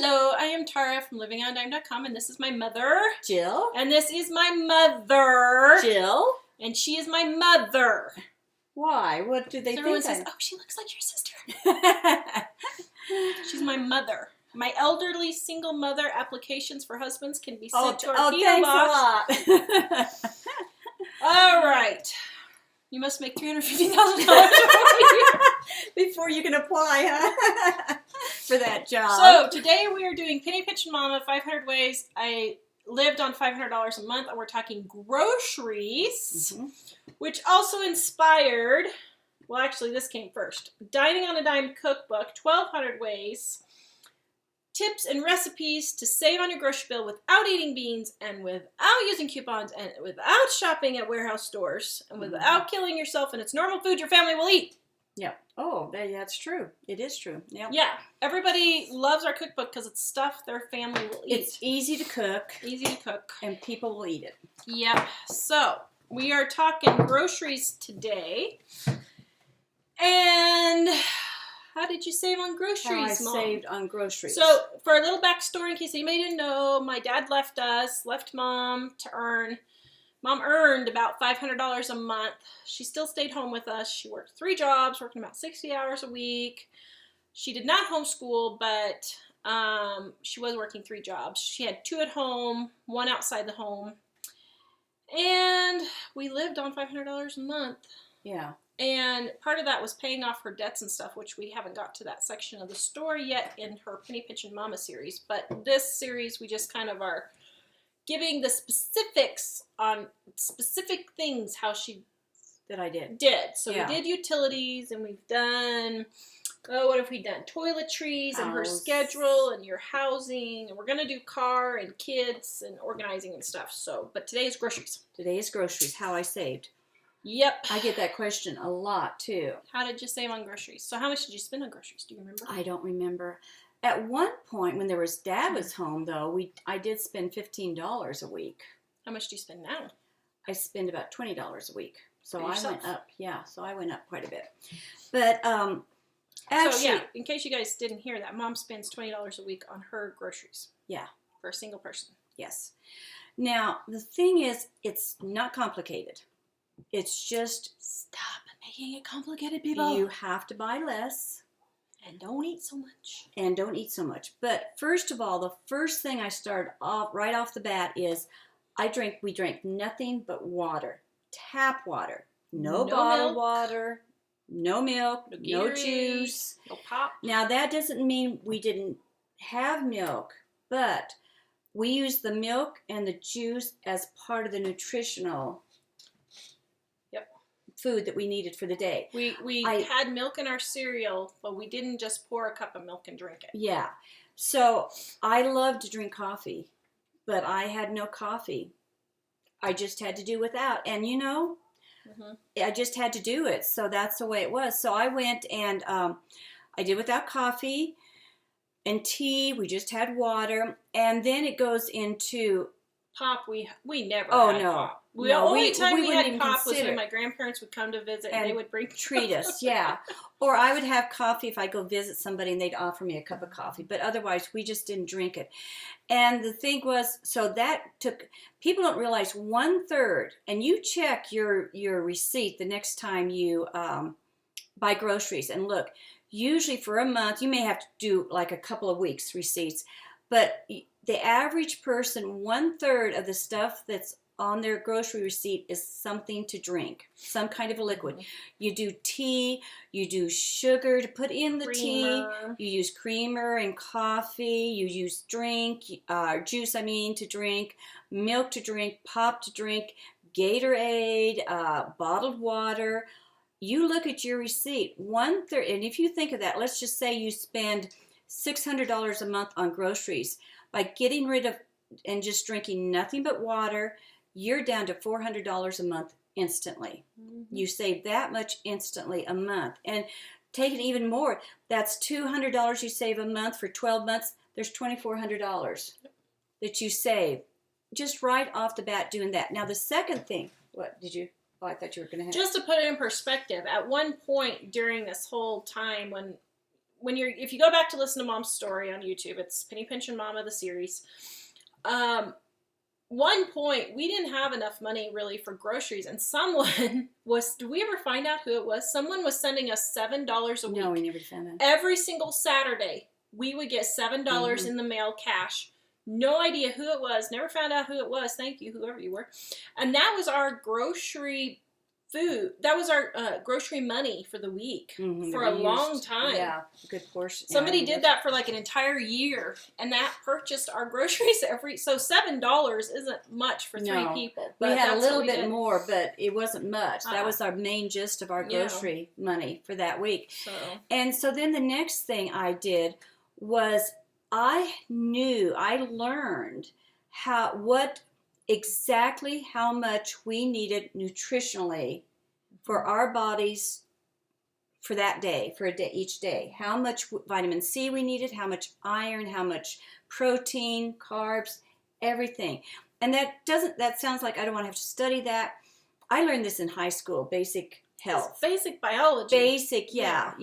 Hello, I am Tara from livingonadime.com, and this is my mother. Jill. And this is my mother. Jill. And she is my mother. Why? What do they so everyone think? says, oh, she looks like your sister. She's my mother. My elderly single mother applications for husbands can be sent to our P.O. box. Thanks a lot. All right. You must make $350,000 before you can apply, huh? For that job. So today we are doing Penny Pinch and Mama 500 ways I lived on $500 a month, and we're talking groceries, which also inspired. Well, actually, this came first. Dining on a Dime cookbook, 1,200 ways. Tips and recipes to save on your grocery bill without eating beans and without using coupons and without shopping at warehouse stores and without killing yourself, and it's normal food your family will eat. Yeah. Oh, that's true. It is true. Yep. Yeah. Everybody loves our cookbook because it's stuff their family will eat. It's easy to cook. Easy to cook. And people will eat it. Yep. So, we are talking groceries today. And how did you save on groceries, How I Mom? saved on groceries. So, for a little backstory, in case anybody didn't know, my dad left Mom to earn. Mom earned about $500 a month. She still stayed home with us. She worked 3 jobs, working about 60 hours a week. She did not homeschool, but she was working 3 jobs. She had 2 at home, 1 outside the home. And we lived on $500 a month. Yeah. And part of that was paying off her debts and stuff, which we haven't got to that section of the story yet in her Penny Pinch and Mama series. But this series, we just kind of are giving the specifics on specific things how she did. So we did utilities, and we've done, what have we done? Toiletries and her schedule and your housing, and we're going to do car and kids and organizing and stuff. So, but today is groceries. Today is groceries, how I saved. Yep. I get that question a lot, too. How did you save on groceries? So how much did you spend on groceries? Do you remember? I don't remember. At one point, when Dad was home, though, I did spend $15 a week. How much do you spend now? I spend about $20 a week. So I yourself? went up. Yeah, so I went up quite a bit. But actually, so yeah, in case you guys didn't hear that, Mom spends $20 a week on her groceries. Yeah. For a single person. Yes. Now, the thing is, it's not complicated. It's just, stop making it complicated, people. You have to buy less. And don't eat so much. But first of all, the first thing I start off right off the bat is we drank nothing but water. Tap water. No bottled milk. Water. No milk. No juice. No pop. Now, that doesn't mean we didn't have milk, but we used the milk and the juice as part of the nutritional food that we needed for the day. We had milk in our cereal, but we didn't just pour a cup of milk and drink it. Yeah. So I love to drink coffee, but I had no coffee. I just had to do without. And I just had to do it. So that's the way it was. So I went and I did without coffee and tea. We just had water. And then it goes into pop. We never had pop. The only time we had pop was when my grandparents would come to visit and they would treat us, yeah. Or I would have coffee if I go visit somebody and they'd offer me a cup of coffee. But otherwise, we just didn't drink it. And the thing was, so that took, people don't realize 1/3, and you check your receipt the next time you buy groceries. And look, usually for a month, you may have to do like a couple of weeks receipts. But the average person, 1/3 of the stuff that's on their grocery receipt is something to drink, some kind of a liquid. You do tea, you do sugar to put in the tea, you use creamer and coffee, you use juice to drink, milk to drink, pop to drink, Gatorade, bottled water. You look at your receipt, 1/3, and if you think of that, let's just say you spend $600 a month on groceries. By getting rid of and just drinking nothing but water, you're down to $400 a month instantly. You save that much instantly a month. And take it even more. That's $200 you save a month for 12 months. There's $2,400 that you save just right off the bat doing that. Now, the second thing, what did you? Oh, I thought you were going to have. Just to put it in perspective, at one point during this whole time when if you go back to listen to Mom's story on YouTube, it's Penny Pinch Mama, the series. One point, we didn't have enough money really for groceries, and someone was, did we ever find out who it was? Someone was sending us $7 a week. No, we never found out. Every single Saturday, we would get $7 in the mail cash. No idea who it was. Never found out who it was. Thank you, whoever you were. And that was our grocery food. That was our grocery money for the week for a long time. Yeah, a good portion. Somebody did that for like an entire year, and that purchased our groceries so $7 isn't much for three people. We had a little bit more, but it wasn't much. That was our main gist of our grocery money for that week. And so then the next thing I did was I learned exactly how much we needed nutritionally for our bodies for that day, each day. How much vitamin C we needed, how much iron, how much protein, carbs, everything. And that sounds like I don't want to have to study that. I learned this in high school, basic health. It's basic biology. Yeah.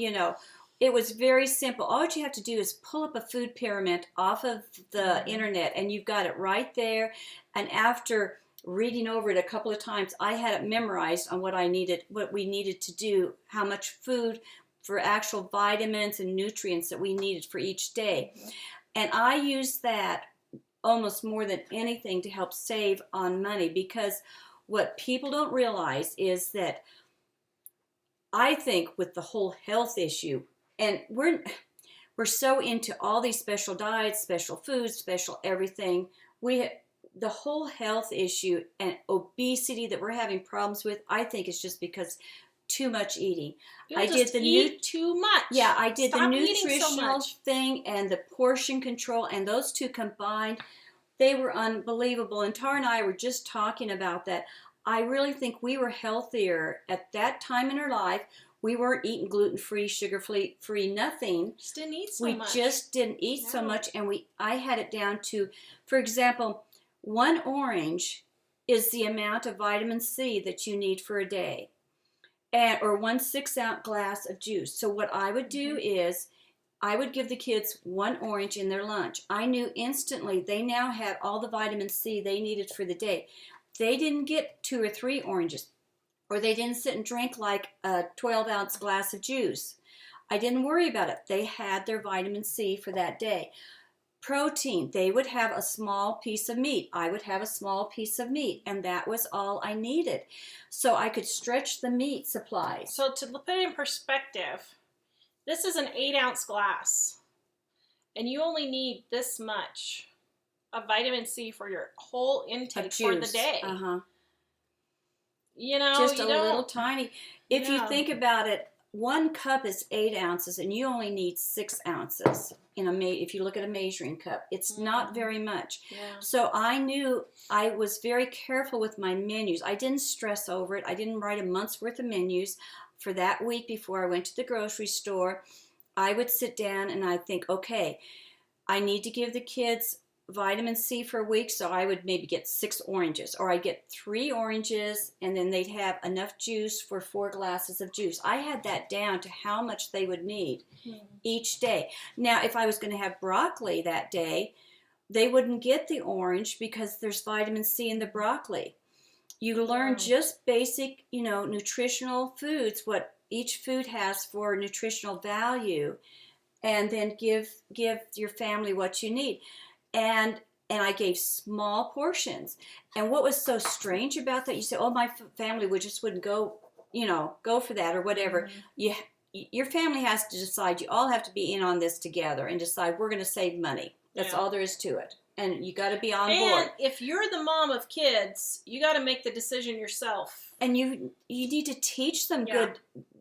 It was very simple. All you have to do is pull up a food pyramid off of the internet, and you've got it right there. And after reading over it a couple of times, I had it memorized on what we needed to do, how much food for actual vitamins and nutrients that we needed for each day. And I used that almost more than anything to help save on money, because what people don't realize is that I think with the whole health issue, and we're so into all these special diets, special foods, special everything. The whole health issue and obesity that we're having problems with, I think is just because too much eating. Eat too much. Yeah, I did Stop the nutritional thing and the portion control, and those two combined, they were unbelievable. And Tawra and I were just talking about that. I really think we were healthier at that time in our life. We weren't eating gluten-free, sugar-free, nothing. Just didn't eat so much. We just didn't eat so much, and I had it down to, for example, 1 orange is the amount of vitamin C that you need for a day, or 1 6-ounce glass of juice. So what I would do is I would give the kids 1 orange in their lunch. I knew instantly they now had all the vitamin C they needed for the day. They didn't get 2 or 3 oranges. Or they didn't sit and drink like a 12-ounce glass of juice. I didn't worry about it. They had their vitamin C for that day. Protein, they would have a small piece of meat. I would have a small piece of meat, and that was all I needed. So I could stretch the meat supplies. So to put it in perspective, this is an 8-ounce glass, and you only need this much of vitamin C for your whole intake for the day. Just a little tiny. If you think about it, 1 cup is 8 ounces, and you only need 6 ounces if you look at a measuring cup. It's not very much. Yeah. So I knew I was very careful with my menus. I didn't stress over it. I didn't write a month's worth of menus for that week before I went to the grocery store. I would sit down and I think, okay, I need to give the kids vitamin C for a week, so I would maybe get 6 oranges, or I'd get 3 oranges, and then they'd have enough juice for 4 glasses of juice. I had that down to how much they would need each day. Now, if I was going to have broccoli that day, they wouldn't get the orange because there's vitamin C in the broccoli. You learn just basic, nutritional foods, what each food has for nutritional value, and then give your family what you need. And I gave small portions. And what was so strange about that, you say, oh, my family wouldn't go for that or whatever. Your family has to decide. You all have to be in on this together and decide we're going to save money. That's all there is to it. And you got to be on board. And if you're the mom of kids, you got to make the decision yourself. And you need to teach them good.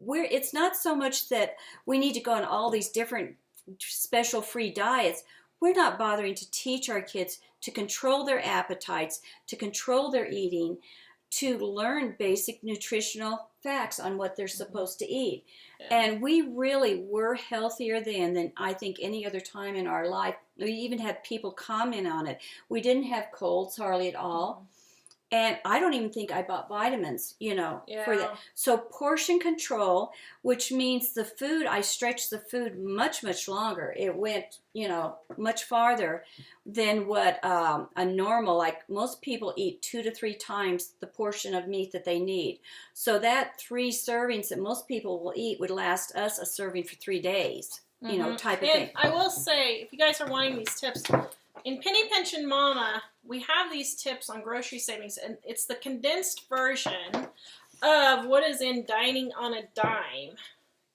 It's not so much that we need to go on all these different special free diets. We're not bothering to teach our kids to control their appetites, to control their eating, to learn basic nutritional facts on what they're supposed to eat. And we really were healthier then than I think any other time in our life. We even had people comment on it. We didn't have colds hardly at all. And I don't even think I bought vitamins, for that. Yeah. So portion control, which means the food, I stretched the food much, much longer. It went, much farther than what a normal, like most people eat 2 to 3 times the portion of meat that they need. So that 3 servings that most people will eat would last us a serving for 3 days, type of thing. And I will say, if you guys are wanting these tips, in Penny Pension Mama, we have these tips on grocery savings, and it's the condensed version of what is in Dining on a Dime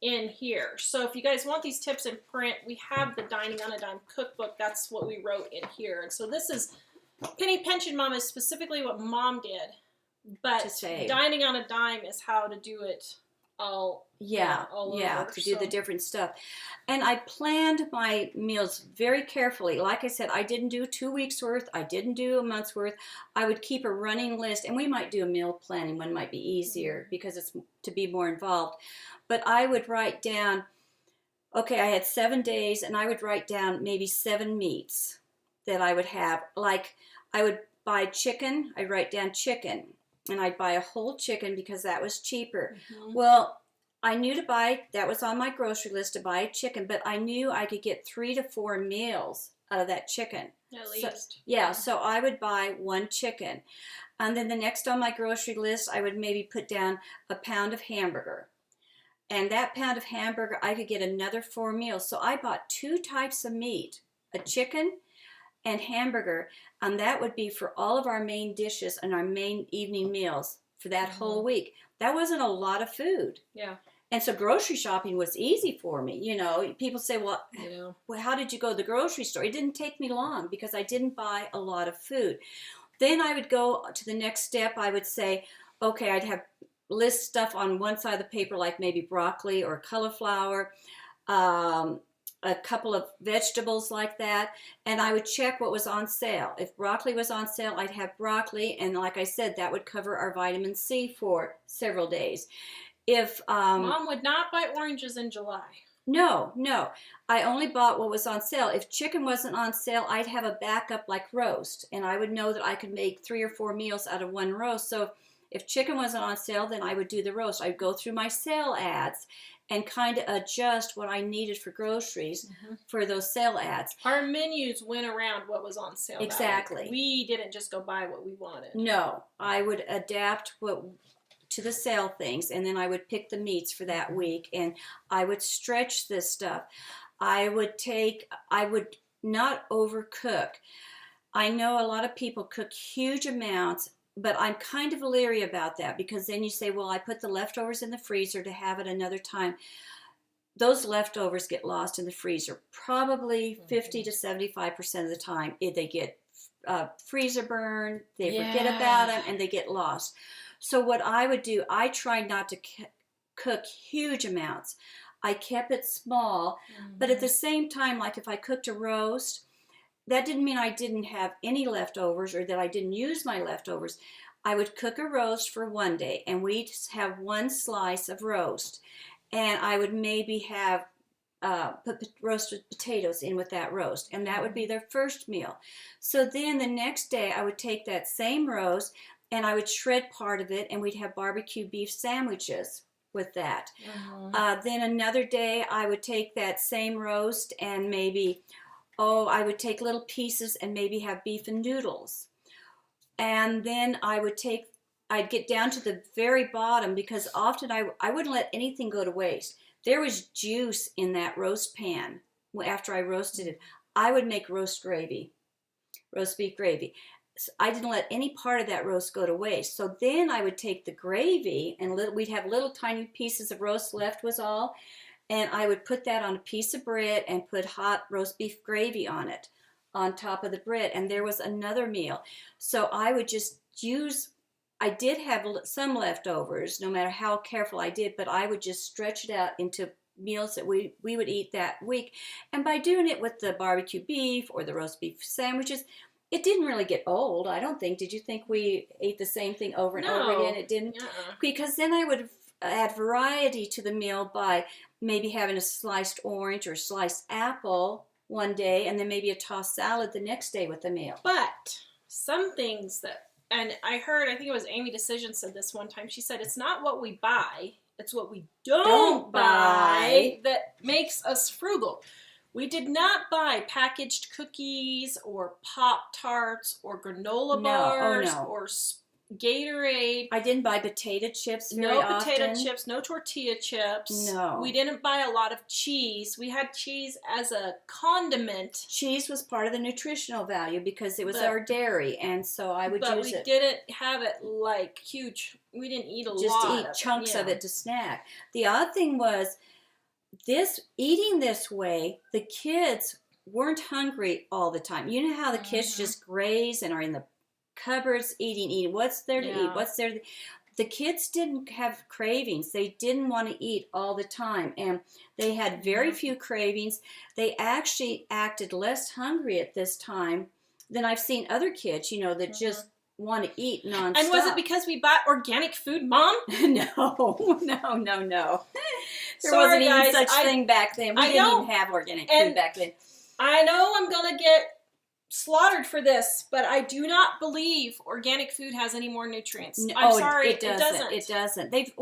in here. So if you guys want these tips in print, we have the Dining on a Dime cookbook. That's what we wrote in here. And so this is Penny Pension Mama is specifically what Mom did, but Dining on a Dime is how to do it all over, to do the different stuff. And I planned my meals very carefully. Like I said, I didn't do 2 weeks worth. I didn't do a month's worth. I would keep a running list, and we might do a meal planning one, might be easier because it's to be more involved. But I would write down, okay, I had 7 days, and I would write down maybe 7 meats that I would have. Like I would buy chicken. I'd write down chicken. And I'd buy a whole chicken because that was cheaper. Mm-hmm. Well, I knew that was on my grocery list to buy a chicken, but I knew I could get 3 to 4 meals out of that chicken. At least. So I would buy 1 chicken. And then the next on my grocery list, I would maybe put down a pound of hamburger. And that pound of hamburger, I could get another 4 meals. So I bought 2 types of meat, a chicken and hamburger, and that would be for all of our main dishes and our main evening meals for that whole week. That wasn't a lot of food. Yeah. And so grocery shopping was easy for me. People say, well, how did you go to the grocery store? It didn't take me long because I didn't buy a lot of food. Then I would go to the next step. I would say, okay, I'd have list stuff on one side of the paper, like maybe broccoli or cauliflower, a couple of vegetables like that, and I would check what was on sale. If broccoli was on sale, I'd have broccoli, and like I said, that would cover our vitamin C for several days. If Mom would not buy oranges in July. No. I only bought what was on sale. If chicken wasn't on sale, I'd have a backup like roast, and I would know that I could make 3 or 4 meals out of 1 roast. So if chicken wasn't on sale, then I would do the roast. I'd go through my sale ads and kind of adjust what I needed for groceries for those sale ads. Our menus went around what was on sale. Exactly. We didn't just go buy what we wanted. No, I would adapt to the sale things, and then I would pick the meats for that week, and I would stretch this stuff. I would not overcook. I know a lot of people cook huge amounts, but I'm kind of leery about that because then you say, well, I put the leftovers in the freezer to have it another time. Those leftovers get lost in the freezer probably 50 to 75% of the time. They get freezer burn, they forget about them, and they get lost. So what I would do, I tried not to cook huge amounts. I kept it small, but at the same time, like if I cooked a roast, that didn't mean I didn't have any leftovers or that I didn't use my leftovers. I would cook a roast for one day, and we'd have 1 slice of roast. And I would maybe have put roasted potatoes in with that roast, and that would be their first meal. So then the next day, I would take that same roast, and I would shred part of it, and we'd have barbecue beef sandwiches with that. Then another day, I would take that same roast and maybe... I would take little pieces and maybe have beef and noodles. And then I'd get down to the very bottom because often I wouldn't let anything go to waste. There was juice in that roast pan after I roasted it. I would make roast beef gravy. So I didn't let any part of that roast go to waste. So then I would take the gravy, and we'd have little tiny pieces of roast left was all. And I would put that on a piece of bread and put hot roast beef gravy on it, on top of the bread. And there was another meal. So I would just I did have some leftovers, no matter how careful I did, but I would just stretch it out into meals that we would eat that week. And by doing it with the barbecue beef or the roast beef sandwiches, it didn't really get old, I don't think. Did you think we ate the same thing over and over again? It didn't. Because then I would add variety to the meal by maybe having a sliced orange or sliced apple one day, and then maybe a tossed salad the next day with the meal. But some things that and I think it was Amy Decision said this one time. She said, it's not what we buy, it's what we don't buy that makes us frugal. We did not buy packaged cookies or Pop-Tarts or granola bars or Gatorade. I didn't buy potato chips very often. No potato chips, no tortilla chips. No. We didn't buy a lot of cheese. We had cheese as a condiment. Cheese was part of the nutritional value because it was our dairy, and so I would use it. But we didn't have it like huge. We didn't eat a lot. Just eat chunks of it to snack. The odd thing was eating this way, the kids weren't hungry all the time. You know how the kids just graze and are in the cupboards eating. What's there to eat? What's there? The kids didn't have cravings. They didn't want to eat all the time, and they had very few cravings. They actually acted less hungry at this time than I've seen other kids, that just want to eat nonstop. And was it because we bought organic food, Mom? No. There wasn't even such thing back then. We didn't even have organic food back then. I know I'm going to get slaughtered for this, but I do not believe organic food has any more nutrients. I'm sorry, it doesn't. It doesn't. They've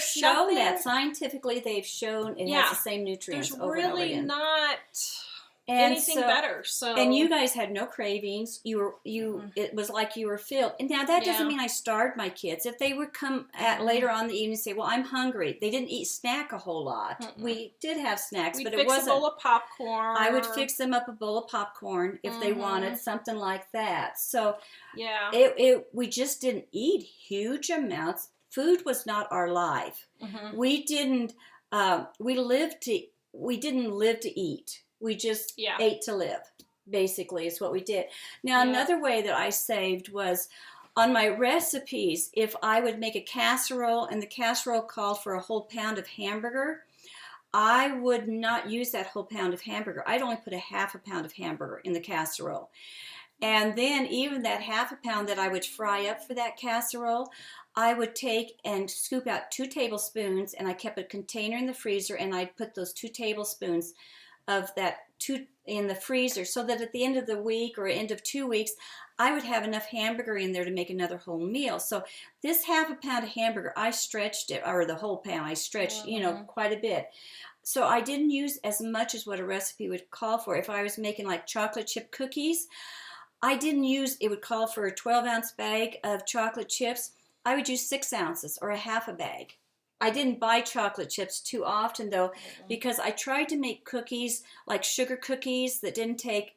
shown that scientifically. They've shown it has the same nutrients. There's over really and over again. Not anything better. So, and you guys had no cravings. It was like you were filled. And now that doesn't mean I starved my kids. If they would come later on in the evening and say, "Well, I'm hungry," they didn't snack a whole lot. We did have snacks, but it wasn't. We'd fix a bowl of popcorn. I would fix them up a bowl of popcorn if they wanted something like that. So we just didn't eat huge amounts. Food was not our life. We didn't. We didn't live to eat. We just ate to live, basically, is what we did. Now, another way that I saved was on my recipes, if I would make a casserole and the casserole called for a whole pound of hamburger, I would not use that whole pound of hamburger. I'd only put a half a pound of hamburger in the casserole. And then even that half a pound that I would fry up for that casserole, I would take and scoop out 2 tablespoons, and I kept a container in the freezer, and I'd put those 2 tablespoons of that in the freezer so that at the end of the week or end of 2 weeks, I would have enough hamburger in there to make another whole meal. So this half a pound of hamburger, I stretched it, or the whole pound, I stretched, quite a bit. So I didn't use as much as what a recipe would call for. If I was making like chocolate chip cookies, I didn't use, it would call for a 12-ounce bag of chocolate chips. I would use 6 ounces or a half a bag. I didn't buy chocolate chips too often, though, because I tried to make cookies, like sugar cookies, that didn't take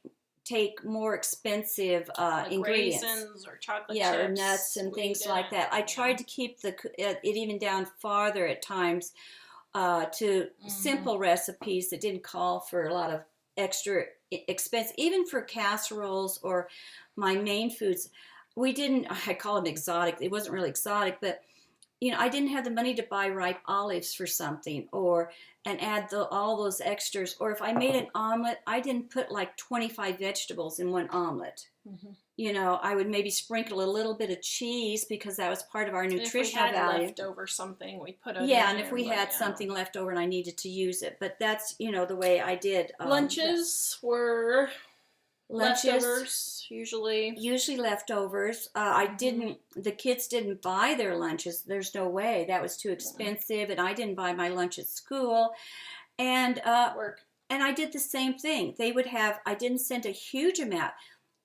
more expensive ingredients. Raisins or chocolate chips. Yeah, or nuts and things like that. I tried to keep it even down farther at times to simple recipes that didn't call for a lot of extra expense. Even for casseroles or my main foods, I call them exotic. It wasn't really exotic, but I didn't have the money to buy ripe olives for something and add all those extras. Or if I made an omelet, I didn't put like 25 vegetables in one omelet. I would maybe sprinkle a little bit of cheese because that was part of our nutritional value. If we had leftover something, we put it in. Yeah, and if we had something left over and I needed to use it. But that's, the way I did. Lunches were leftovers. Usually leftovers. The kids didn't buy their lunches. There's no way. That was too expensive, and I didn't buy my lunch at school. And work. And I did the same thing. I didn't send a huge amount.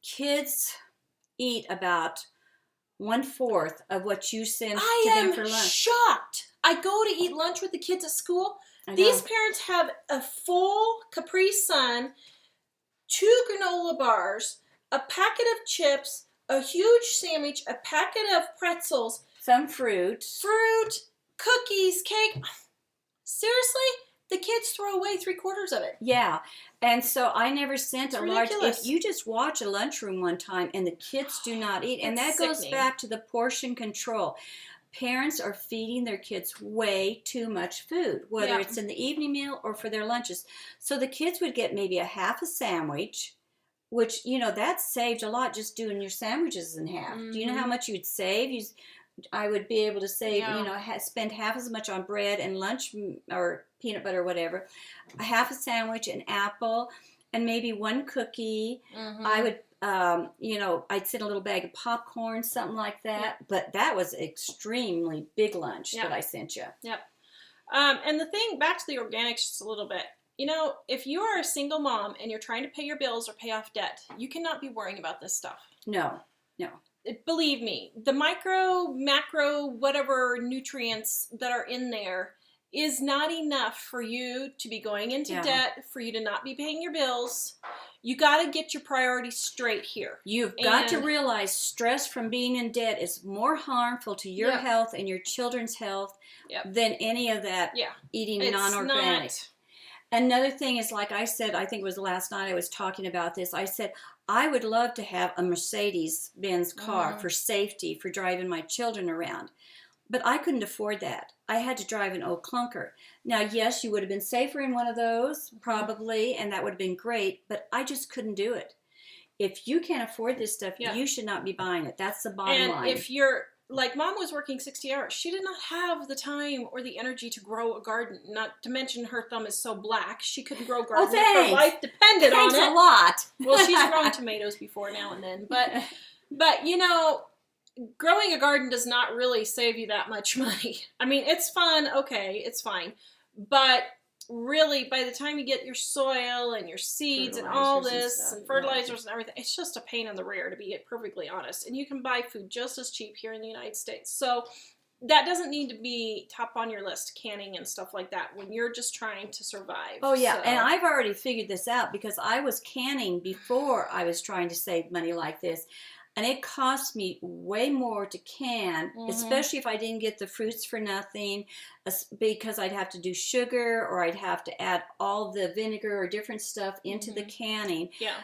Kids eat about 1/4 of what you send to them for lunch. I am shocked. I go to eat lunch with the kids at school. These parents have a full Capri Sun, 2 granola bars, a packet of chips, a huge sandwich, a packet of pretzels, some fruit, cookies, cake. Seriously? The kids throw away 3/4 of it. Yeah. And so I never sent a large. Ridiculous. If you just watch a lunchroom one time and the kids do not eat, and that goes back to the portion control. Parents are feeding their kids way too much food, whether it's in the evening meal or for their lunches. So the kids would get maybe a half a sandwich, which, that saved a lot just doing your sandwiches in half. Do you know how much you'd save? I would be able to save, spend half as much on bread and lunch or peanut butter or whatever, a half a sandwich, an apple, and maybe one cookie. Mm-hmm. I would, I'd send a little bag of popcorn, something like that. Yep. But that was extremely big lunch Yep. that I sent you. Yep. And the thing, back to the organics just a little bit. If you are a single mom and you're trying to pay your bills or pay off debt, you cannot be worrying about this stuff. No. Believe me, the micro, macro, whatever nutrients that are in there is not enough for you to be going into debt, for you to not be paying your bills. You got to get your priorities straight here. You've got to realize stress from being in debt is more harmful to your health and your children's health than any of that eating non-organic. Another thing is, like I said, I think it was last night I was talking about this. I said, I would love to have a Mercedes-Benz car for safety, for driving my children around. But I couldn't afford that. I had to drive an old clunker. Now, yes, you would have been safer in one of those, probably, and that would have been great, but I just couldn't do it. If you can't afford this stuff, you should not be buying it. That's the bottom line. And if you're, like Mom was working 60 hours, she did not have the time or the energy to grow a garden. Not to mention her thumb is so black, she couldn't grow gardens. Her life depended on it. Thanks a lot. Well, she's grown tomatoes before now and then, but growing a garden does not really save you that much money. I mean, it's fun, okay, it's fine. But really, by the time you get your soil and your seeds and all this and fertilizers and everything, it's just a pain in the rear, to be perfectly honest. And you can buy food just as cheap here in the United States. So that doesn't need to be top on your list, canning and stuff like that, when you're just trying to survive. Oh, yeah, and I've already figured this out because I was canning before I was trying to save money like this. And it cost me way more to can, especially if I didn't get the fruits for nothing, because I'd have to do sugar or I'd have to add all the vinegar or different stuff into the canning. Yeah.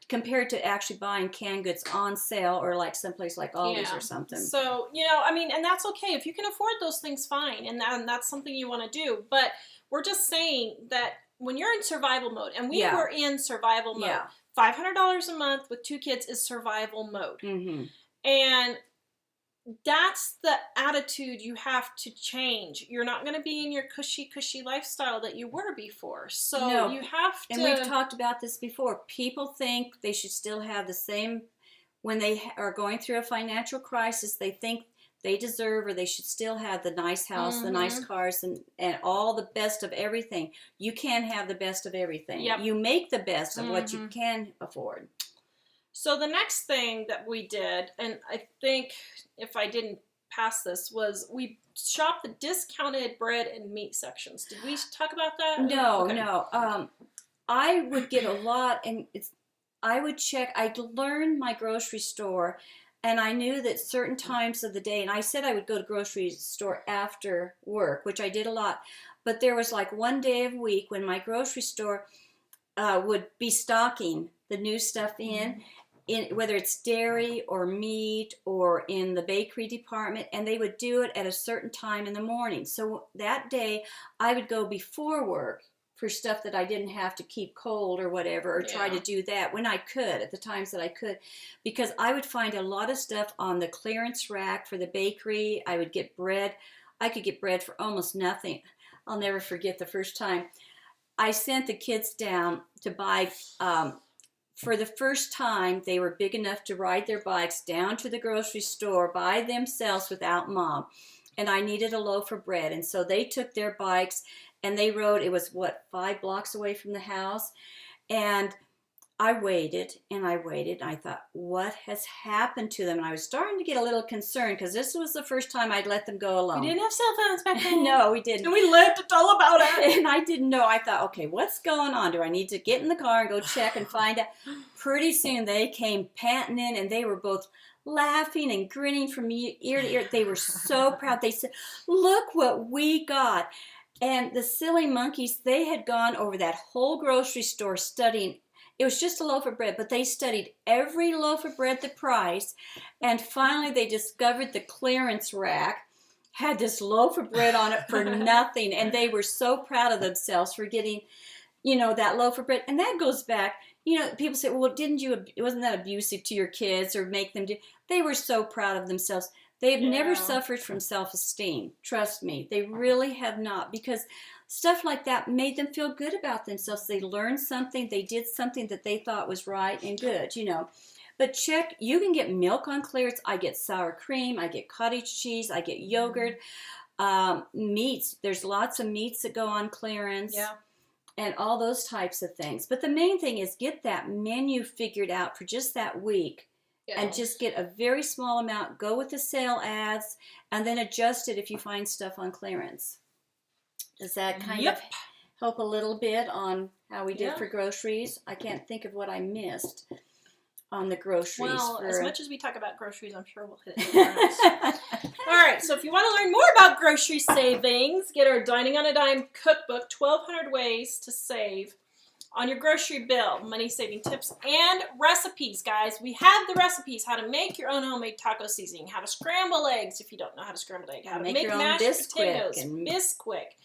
Compared to actually buying canned goods on sale or like someplace like Aldi's or something. So, and that's okay. If you can afford those things, fine. And that's something you want to do. But we're just saying that when you're in survival mode, and we were in survival mode, $500 a month with 2 kids is survival mode. Mm-hmm. And that's the attitude you have to change. You're not going to be in your cushy lifestyle that you were before. So you have to... And we've talked about this before. People think they should still have the same... When they are going through a financial crisis, they think they deserve or they should still have the nice house, the nice cars, and all the best of everything. You can't have the best of everything. Yep. You make the best of what you can afford. So the next thing that we did, and I think if I didn't pass this, was we shopped the discounted bread and meat sections. Did we talk about that? No. I would get a lot, and I would check. I'd learn my grocery store. And I knew that certain times of the day, and I said I would go to grocery store after work, which I did a lot, but there was like one day of week when my grocery store would be stocking the new stuff in whether it's dairy or meat or in the bakery department, and they would do it at a certain time in the morning. So that day, I would go before work for stuff that I didn't have to keep cold or whatever, or try to do that when I could, at the times that I could, because I would find a lot of stuff on the clearance rack for the bakery. I would get bread. I could get bread for almost nothing. I'll never forget the first time I sent the kids down to buy, for the first time, they were big enough to ride their bikes down to the grocery store by themselves without Mom. And I needed a loaf of bread. And so they took their bikes and they rode, it was 5 blocks away from the house. And I waited and I waited. And I thought, what has happened to them? And I was starting to get a little concerned because this was the first time I'd let them go alone. We didn't have cell phones back then. No, we didn't. And we lived to tell about it. And I didn't know. I thought, okay, what's going on? Do I need to get in the car and go check and find out? Pretty soon they came panting in and they were both laughing and grinning from ear to ear. They were so proud. They said, look what we got. And the silly monkeys, they had gone over that whole grocery store studying. It was just a loaf of bread, but they studied every loaf of bread, the price, and finally they discovered the clearance rack had this loaf of bread on it for nothing, and they were so proud of themselves for getting, that loaf of bread. And that goes back, people say, well, wasn't that abusive to your kids or make them do? They were so proud of themselves. They have never suffered from self-esteem. Trust me, they really have not, because Stuff like that made them feel good about themselves. They learned something. They did something that they thought was right and good, you know. But check, you can get milk on clearance. I get sour cream. I get cottage cheese. I get yogurt. Meats. There's lots of meats that go on clearance. Yeah. And all those types of things. But the main thing is get that menu figured out for just that week. Yeah. And just get a very small amount. Go with the sale ads. And then adjust it if you find stuff on clearance. Does that kind of help a little bit on how we did for groceries? I can't think of what I missed on the groceries. Well, as much as we talk about groceries, I'm sure we'll hit it. All right, so if you want to learn more about grocery savings, get our Dining on a Dime cookbook, 1,200 ways to save on your grocery bill, money-saving tips and recipes, guys. We have the recipes, how to make your own homemade taco seasoning, how to scramble eggs if you don't know how to scramble eggs, how to make mashed potatoes, Bisquick.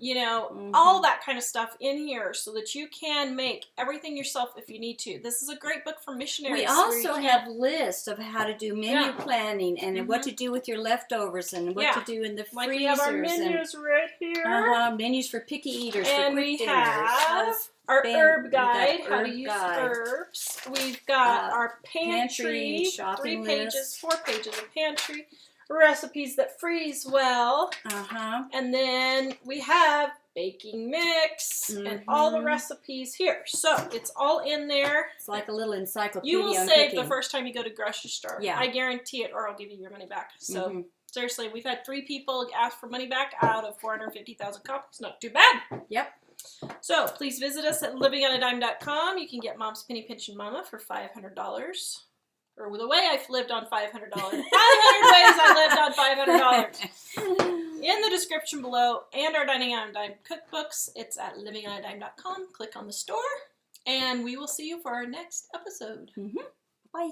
You know, all that kind of stuff in here so that you can make everything yourself if you need to. This is a great book for missionaries. We also have lists of how to do menu planning and what to do with your leftovers and what to do in the freezers. Like we have our menus right here. Menus for picky eaters, and for quick we dinners. have our herb guide, how to use herbs. We've got our pantry, 3 pages, 4 pages of pantry. Recipes that freeze well. And then we have baking mix and all the recipes here. So it's all in there. It's like a little encyclopedia. You will save the first time you go to grocery store. Yeah. I guarantee it, or I'll give you your money back. So seriously, we've had 3 people ask for money back out of 450,000 copies. Not too bad. Yep. So please visit us at livingonadime.com. You can get Mom's Penny Pinch and Mama for $500. Or the way I've lived on $500. 500 ways I lived on $500. In the description below, and our Dining on a Dime cookbooks, it's at livingonadime.com. Click on the store, and we will see you for our next episode. Bye.